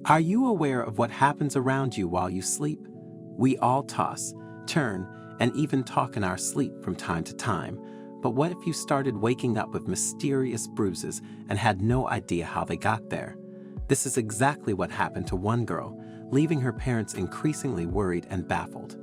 Are you aware of what happens around you while you sleep? We all toss, turn, and even talk in our sleep from time to time. But what if you started waking up with mysterious bruises and had no idea how they got there? This is exactly what happened to one girl, leaving her parents increasingly worried and baffled.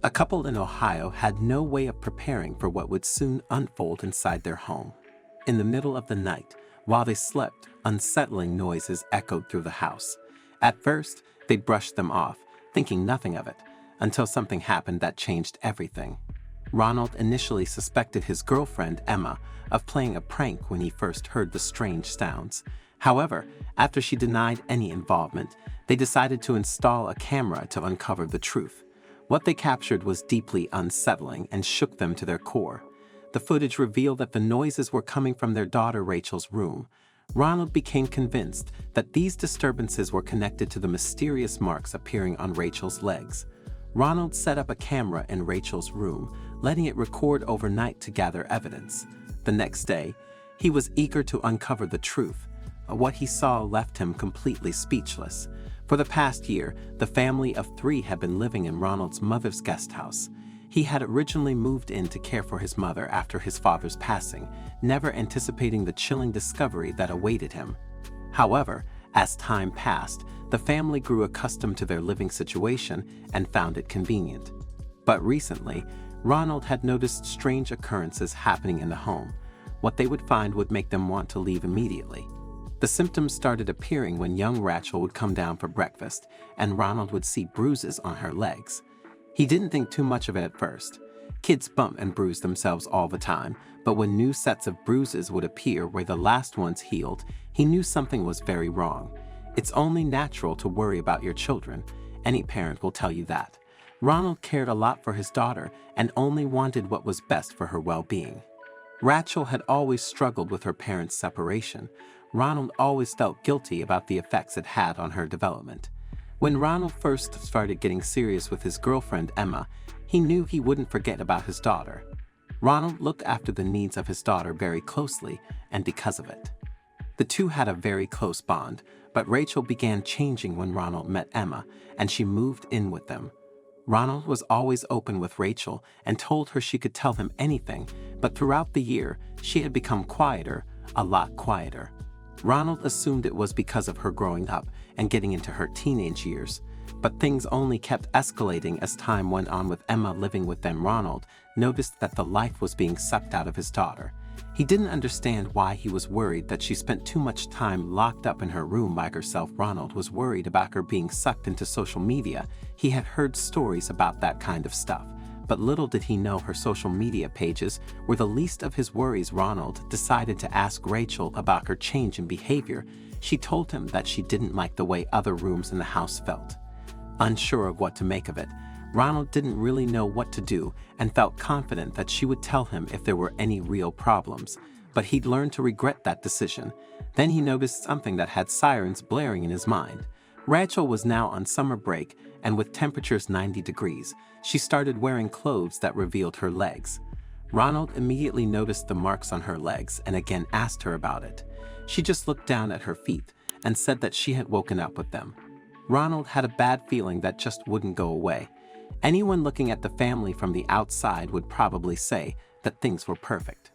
A couple in Ohio had no way of preparing for what would soon unfold inside their home. In the middle of the night, while they slept, unsettling noises echoed through the house. At first, they brushed them off, thinking nothing of it, until something happened that changed everything. Ronald initially suspected his girlfriend, Emma, of playing a prank when he first heard the strange sounds. However, after she denied any involvement, they decided to install a camera to uncover the truth. What they captured was deeply unsettling and shook them to their core. The footage revealed that the noises were coming from their daughter Rachel's room. Ronald became convinced that these disturbances were connected to the mysterious marks appearing on Rachel's legs. Ronald set up a camera in Rachel's room, letting it record overnight to gather evidence. The next day, he was eager to uncover the truth. What he saw left him completely speechless. For the past year, the family of 3 had been living in Ronald's mother's guest house. He had originally moved in to care for his mother after his father's passing, never anticipating the chilling discovery that awaited him. However, as time passed, the family grew accustomed to their living situation and found it convenient. But recently, Ronald had noticed strange occurrences happening in the home. What they would find would make them want to leave immediately. The symptoms started appearing when young Rachel would come down for breakfast, and Ronald would see bruises on her legs. He didn't think too much of it at first. Kids bump and bruise themselves all the time, but when new sets of bruises would appear where the last ones healed, he knew something was very wrong. It's only natural to worry about your children. Any parent will tell you that. Ronald cared a lot for his daughter and only wanted what was best for her well-being. Rachel had always struggled with her parents' separation. Ronald always felt guilty about the effects it had on her development. When Ronald first started getting serious with his girlfriend Emma, he knew he wouldn't forget about his daughter. Ronald looked after the needs of his daughter very closely, and because of it. The two had a very close bond, but Rachel began changing when Ronald met Emma, and she moved in with them. Ronald was always open with Rachel and told her she could tell him anything, but throughout the year, she had become quieter, a lot quieter. Ronald assumed it was because of her growing up and getting into her teenage years, but things only kept escalating as time went on. With Emma living with them, Ronald noticed that the life was being sucked out of his daughter. He didn't understand why he was worried that she spent too much time locked up in her room by herself. Ronald was worried about her being sucked into social media. He had heard stories about that kind of stuff. But little did he know her social media pages were the least of his worries. Ronald decided to ask Rachel about her change in behavior. She told him that she didn't like the way other rooms in the house felt. Unsure of what to make of it, Ronald didn't really know what to do and felt confident that she would tell him if there were any real problems. But he'd learned to regret that decision. Then he noticed something that had sirens blaring in his mind. Rachel was now on summer break, and with temperatures 90 degrees, she started wearing clothes that revealed her legs. Ronald immediately noticed the marks on her legs and again asked her about it. She just looked down at her feet and said that she had woken up with them. Ronald had a bad feeling that just wouldn't go away. Anyone looking at the family from the outside would probably say that things were perfect.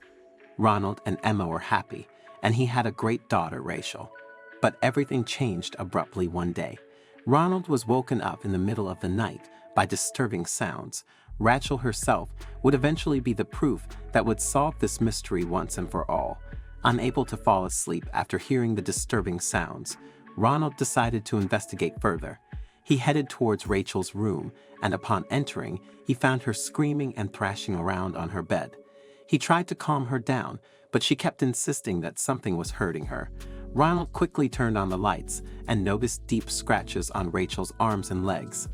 Ronald and Emma were happy, and he had a great daughter, Rachel. But everything changed abruptly one day. Ronald was woken up in the middle of the night by disturbing sounds. Rachel herself would eventually be the proof that would solve this mystery once and for all. Unable to fall asleep after hearing the disturbing sounds, Ronald decided to investigate further. He headed towards Rachel's room, and upon entering, he found her screaming and thrashing around on her bed. He tried to calm her down, but she kept insisting that something was hurting her. Ronald quickly turned on the lights and noticed deep scratches on Rachel's arms and legs.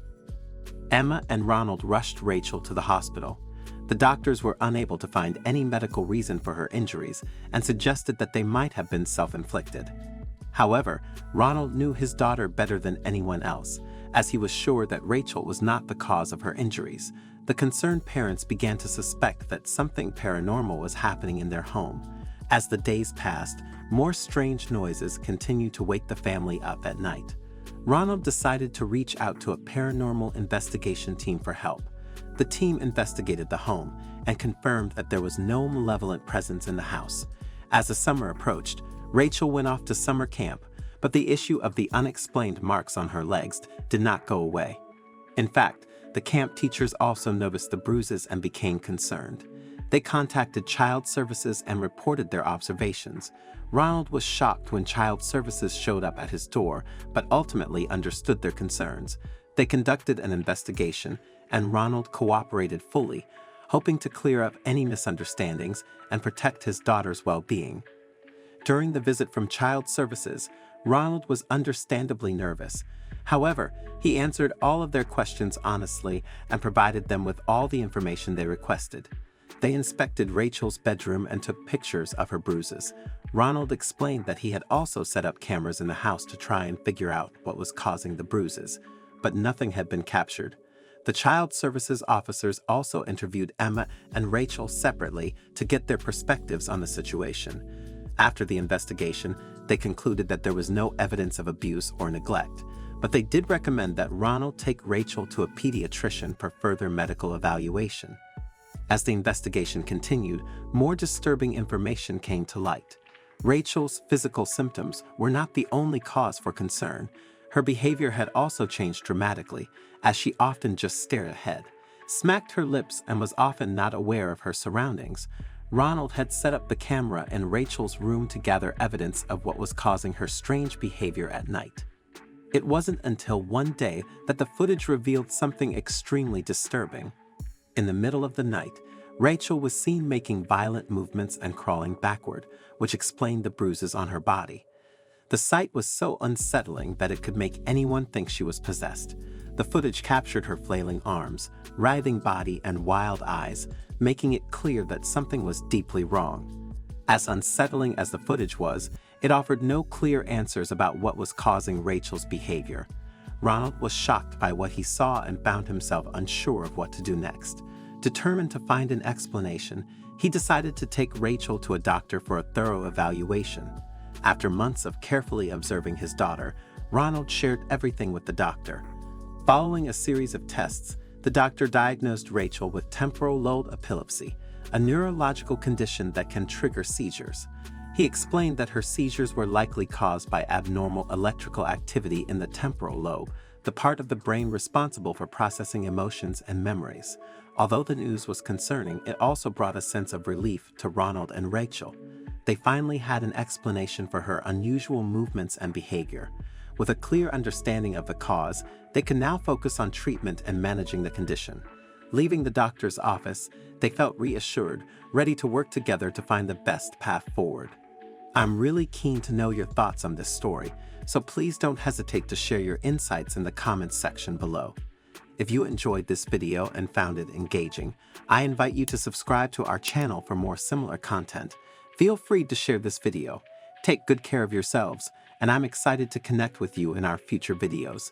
Emma and Ronald rushed Rachel to the hospital. The doctors were unable to find any medical reason for her injuries and suggested that they might have been self-inflicted. However, Ronald knew his daughter better than anyone else. As he was sure that Rachel was not the cause of her injuries, the concerned parents began to suspect that something paranormal was happening in their home. As the days passed, more strange noises continued to wake the family up at night. Ronald decided to reach out to a paranormal investigation team for help. The team investigated the home and confirmed that there was no malevolent presence in the house. As the summer approached, Rachel went off to summer camp, but the issue of the unexplained marks on her legs did not go away. In fact, the camp teachers also noticed the bruises and became concerned. They contacted Child Services and reported their observations. Ronald was shocked when Child Services showed up at his door, but ultimately understood their concerns. They conducted an investigation, and Ronald cooperated fully, hoping to clear up any misunderstandings and protect his daughter's well-being. During the visit from Child Services, Ronald was understandably nervous. However, he answered all of their questions honestly and provided them with all the information they requested. They inspected Rachel's bedroom and took pictures of her bruises. Ronald explained that he had also set up cameras in the house to try and figure out what was causing the bruises, but nothing had been captured. The Child Services officers also interviewed Emma and Rachel separately to get their perspectives on the situation. After the investigation, they concluded that there was no evidence of abuse or neglect, but they did recommend that Ronald take Rachel to a pediatrician for further medical evaluation. As the investigation continued, more disturbing information came to light. Rachel's physical symptoms were not the only cause for concern. Her behavior had also changed dramatically, as she often just stared ahead, smacked her lips, and was often not aware of her surroundings. Ronald had set up the camera in Rachel's room to gather evidence of what was causing her strange behavior at night. It wasn't until one day that the footage revealed something extremely disturbing. In the middle of the night, Rachel was seen making violent movements and crawling backward, which explained the bruises on her body. The sight was so unsettling that it could make anyone think she was possessed. The footage captured her flailing arms, writhing body, and wild eyes, making it clear that something was deeply wrong. As unsettling as the footage was, it offered no clear answers about what was causing Rachel's behavior. Ronald was shocked by what he saw and found himself unsure of what to do next. Determined to find an explanation, he decided to take Rachel to a doctor for a thorough evaluation. After months of carefully observing his daughter, Ronald shared everything with the doctor. Following a series of tests, the doctor diagnosed Rachel with temporal lobe epilepsy, a neurological condition that can trigger seizures. He explained that her seizures were likely caused by abnormal electrical activity in the temporal lobe, the part of the brain responsible for processing emotions and memories. Although the news was concerning, it also brought a sense of relief to Ronald and Rachel. They finally had an explanation for her unusual movements and behavior. With a clear understanding of the cause, they could now focus on treatment and managing the condition. Leaving the doctor's office, they felt reassured, ready to work together to find the best path forward. I'm really keen to know your thoughts on this story, so please don't hesitate to share your insights in the comments section below. If you enjoyed this video and found it engaging, I invite you to subscribe to our channel for more similar content. Feel free to share this video. Take good care of yourselves, and I'm excited to connect with you in our future videos.